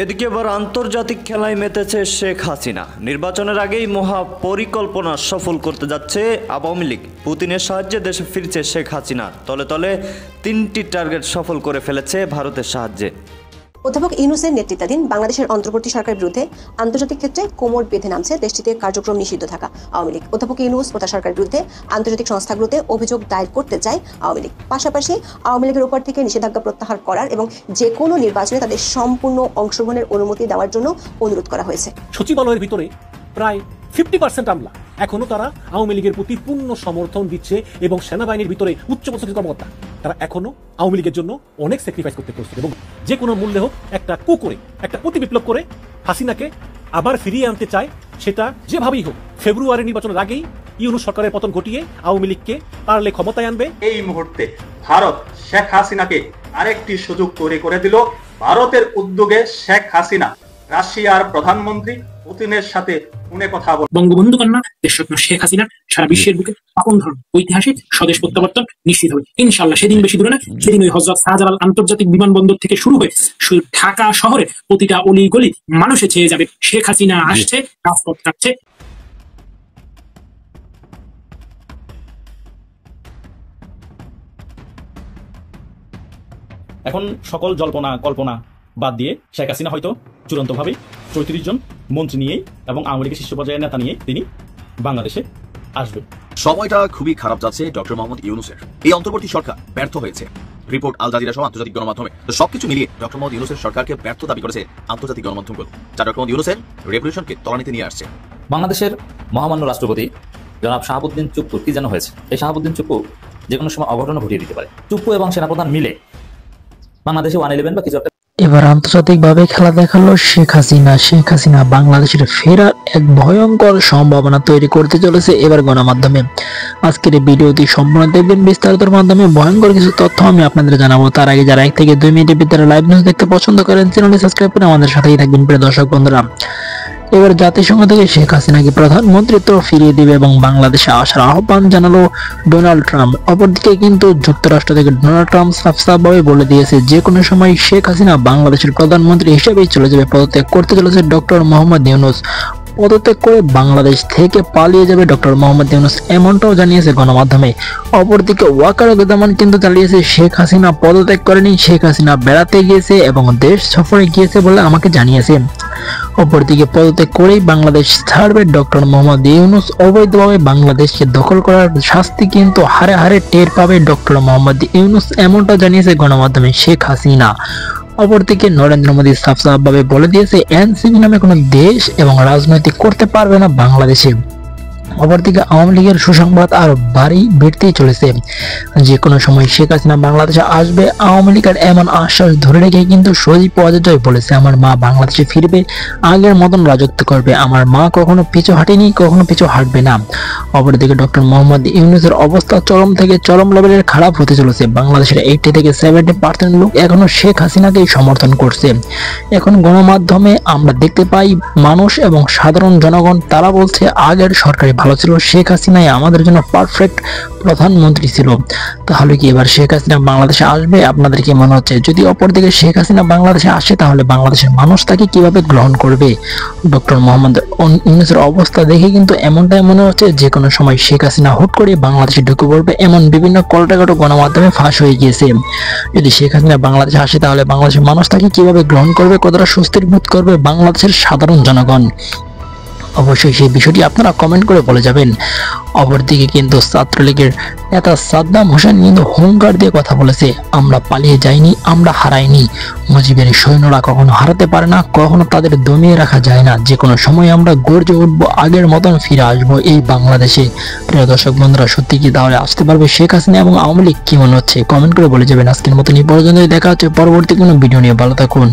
এদিকে এবার আন্তর্জাতিক খেলায় মেতেছে শেখ হাসিনা। নির্বাচনের আগেই মহা পরিকল্পনা সফল করতে যাচ্ছে আওয়ামী লীগ। পুতিনের সাহায্যে দেশে ফিরছে শেখ হাসিনা। তলে তলে 3টি টার্গেট সফল করে ফেলেছে ভারতের সাহায্যে। অধ্যাপক ইউনূসের নেতৃত্বাধীন বাংলাদেশের অন্তর্বর্তী সরকারের বিরুদ্ধে আন্তর্জাতিক ক্ষেত্রে কোমর বেঁধে নামছে দেশটিতে কার্যক্রম নিষিদ্ধ থাকা আওয়ামী লীগ। অধ্যাপক ইউনূস ও তার সরকারের বিরুদ্ধে আন্তর্জাতিক সংস্থাগুলোতে অভিযোগ দায়ের করতে চায় আওয়ামী লীগ। পাশাপাশি আওয়ামী লীগের উপর থেকে নিষেধাজ্ঞা প্রত্যাহার করার এবং যে কোনো নির্বাচনে তাদের সম্পূর্ণ অংশগ্রহণের অনুমতি দেওয়ার জন্য অনুরোধ করা হয়েছে। সচিবালয়ের ভিতরে প্রায় 50% আমলা এখনো তারা আওয়ামী লীগের প্রতি পূর্ণ সমর্থন দিচ্ছে এবং সেনাবাহিনীর ভিতরে উচ্চপদস্থ কর্মকর্তা তারা এখনো আওয়ামী লীগের জন্য অনেক স্যাক্রিফাইস করতে প্রস্তুত এবং যে কোনো মূল্যে হোক একটা কু করে একটা প্রতি বিপ্লব করে হাসিনাকে আবার ফিরিয়ে আনতে চায়। সেটা যেভাবেই হোক ফেব্রুয়ারি নির্বাচনের আগেই ইউনূস সরকারের পতন ঘটিয়ে আওয়ামী লীগকে পারলে ক্ষমতায় আনবে। এই মুহূর্তে ভারত শেখ হাসিনাকে আরেকটি সুযোগ তৈরি করে দিল। ভারতের উদ্যোগে শেখ হাসিনা রাশিয়ার প্রধানমন্ত্রী পুতিনের সাথে ফোনে কথা বলে বঙ্গবন্ধু কন্যা দেশরত্ন শেখ হাসিনার সারা বিশ্বের বুকে আপন ধর্ম ঐতিহাসিক স্বদেশ প্রত্যাবর্তন নিশ্চিত হবে ইনশাআল্লাহ। সেদিন বেশি দূরে না, সেদিন ওই হযরত শাহজালাল আন্তর্জাতিক বিমানবন্দর থেকে শুরু হয়ে ঢাকা শহরে প্রতিটা অলি গলি মানুষে চেয়ে যাবে শেখ হাসিনা আসছে, রাজপথ কাটছে। এখন সকল জল্পনা কল্পনা বাদ দিয়ে শেখ হাসিনা হয়তো চূড়ান্তভাবে 34 জন মন্ত্রী নিয়েই এবং আওয়ামী লীগের শীর্ষ পর্যায়ের নেতা নিয়ে তিনি বাংলাদেশে আসবেন। সময়টা খুবই খারাপ যাচ্ছে ডক্টর মোহাম্মদ ইউনূসের। এই অন্তর্বর্তী সরকার ব্যর্থ হয়েছে, রিপোর্ট আল জাজিরা সহ আন্তর্জাতিক গণমাধ্যমে। তো সবকিছু মিলিয়ে ডক্টর মোহাম্মদ ইউনূসের সরকারকে ব্যর্থ দাবি করেছে আন্তর্জাতিক গণমাধ্যমগুলো, যা ডক্টর মোহাম্মদ ইউনূসের রেভলিউশনকে তলানিতে নিয়ে আসছে। বাংলাদেশের মহামান্য রাষ্ট্রপতি জনাব শাহাবুদ্দিন চুপ্পু কি যেন হয়েছে, এই শাহাবুদ্দিন চুপ্পু যে কোনো সময় অঘটন ঘটিয়ে দিতে পারে। চুপ্পু এবং সেনাপ্রধান মিলে বাংলাদেশে 111 বা কিছু একটা। এবার আন্তর্জাতিকভাবে খেলা দেখালো শেখ হাসিনা। শেখ হাসিনা বাংলাদেশের ফেরার এক ভয়ঙ্কর সম্ভাবনা তৈরি করতে চলেছে এবার গণমাধ্যমে। আজকের এই ভিডিওটি সম্পূর্ণ দেখবেন, বিস্তারিতর মাধ্যমে ভয়ঙ্কর কিছু তথ্য আমি আপনাদের জানাবো। তার আগে যারা 1 থেকে 2 মিনিটের ভিতরে লাইভ নিউজ দেখতে পছন্দ করেন চ্যানেলটি সাবস্ক্রাইব করে আমাদের সাথেই থাকবেন প্রিয় দর্শক বন্ধুরা। এবার জাতিসংঘ থেকে শেখ হাসিনাকে প্রধানমন্ত্রিত্ব ফিরিয়ে দিবে এবং বাংলাদেশে আসার আহ্বান জানালো ডোনাল্ড ট্রাম্প। অপরদিকে কিন্তু যুক্তরাষ্ট্র থেকে ডোনাল্ড ট্রাম্প সাফসাফভাবে বলে দিয়েছে যে কোনো সময় শেখ হাসিনা বাংলাদেশের প্রধানমন্ত্রী হিসেবেই চলে যাবে। পদত্যাগ করতে চলেছে ডক্টর মোহাম্মদ ইউনূস। পদত্যাগ করে বাংলাদেশ থেকে পালিয়ে যাবে ডক্টর মোহাম্মদ ইউনূস, এমনটাও জানিয়েছে গণমাধ্যমে। অপরদিকে ওয়াকারুজ্জামান কিন্তু চালিয়েছে শেখ হাসিনা পদত্যাগ করেনি, শেখ হাসিনা বেড়াতে গিয়েছে এবং দেশ সফরে গিয়েছে বলে আমাকে জানিয়েছে। অপরদিকে পদত্যাগ করেই বাংলাদেশ ছাড়বে ডক্টর মোহাম্মদ ইউনূস। অবৈধভাবে বাংলাদেশকে দখল করার শাস্তি কিন্তু হারে হারে টের পাবে ডক্টর মোহাম্মদ ইউনূস, এমনটা জানিয়েছে গণমাধ্যমে শেখ হাসিনা। অপরদিকে নরেন্দ্র মোদী সাফসাফভাবে বলে দিয়েছে এনসিপি নামে কোনো দেশ এবং রাজনৈতিক করতে পারবে না বাংলাদেশে। অপরদিকে আওয়ামী লীগের সুসংবাদ আরো বাড়তেই চলেছে। যে কোনো সময় শেখ হাসিনা বাংলাদেশে আসবে। আওয়ামী লীগের এমন আশ্বাস ধরে রেখে কিন্তু সজীব ওয়াজেদ বলেছে আমার মা বাংলাদেশে ফিরবে, আগের মতন রাজত্ব করবে। আমার মা কখনো পিছু হাঁটেনি, কখনো পিছু হাঁটবে না। অপরদিকে ডক্টর মোহাম্মদ ইউনূসের অবস্থা চরম থেকে চরম লেভেলের খারাপ হতে চলেছে। বাংলাদেশের 80 থেকে 70% লোক এখনো শেখ হাসিনাকেই সমর্থন করছে। এখন গণমাধ্যমে আমরা দেখতে পাই মানুষ এবং সাধারণ জনগণ তারা বলছে আগের সরকারি ভালো ছিল, শেখ হাসিনাই আমাদের জন্য পারফেক্ট প্রধানমন্ত্রী ছিল। তাহলে কি এবার শেখ হাসিনা বাংলাদেশে আসবে? আপনাদের কি মনে হচ্ছে? যদি অপরদিকে শেখ হাসিনা বাংলাদেশে আসে তাহলে বাংলাদেশের মানুষ তাকে কিভাবে গ্রহণ করবে? ডক্টর মোহাম্মদ ইউনূসের অবস্থা দেখে কিন্তু এমনটাই মনে হচ্ছে যে কোনো সময় শেখ হাসিনা হুট করে বাংলাদেশে ঢুকে পড়বে, এমন বিভিন্ন কলটাকাটো গণমাধ্যমে ফাঁস হয়ে গিয়েছে। যদি শেখ হাসিনা বাংলাদেশে আসে তাহলে বাংলাদেশের মানুষ তাকে কিভাবে গ্রহণ করবে, কতটা স্বস্তির বোধ করবে বাংলাদেশের সাধারণ জনগণ? অবশ্যই সেই বিষয়টি আপনারা কমেন্ট করে বলে যাবেন। অপরদিকে কিন্তু ছাত্রলীগের নেতা সাদ্দাম হোসেন কিন্তু হুঙ্কার দিয়ে কথা বলেছে আমরা পালিয়ে যাইনি, আমরা হারাইনি। মুজিবের সৈন্যরা কখনো হারাতে পারে না, কখনো তাদের দমিয়ে রাখা যায় না। যে কোনো সময় আমরা গর্জে উঠবো, আগের মতন ফিরে আসবো এই বাংলাদেশে। প্রিয় দর্শক বন্ধুরা, সত্যি কি তাহলে আসতে পারবে শেখ হাসিনা এবং আওয়ামী লীগ? কি মনে হচ্ছে কমেন্ট করে বলে যাবেন। আজকের মতন এই পর্যন্তই, দেখা হচ্ছে পরবর্তী কোনো ভিডিও নিয়ে। ভালো থাকুন।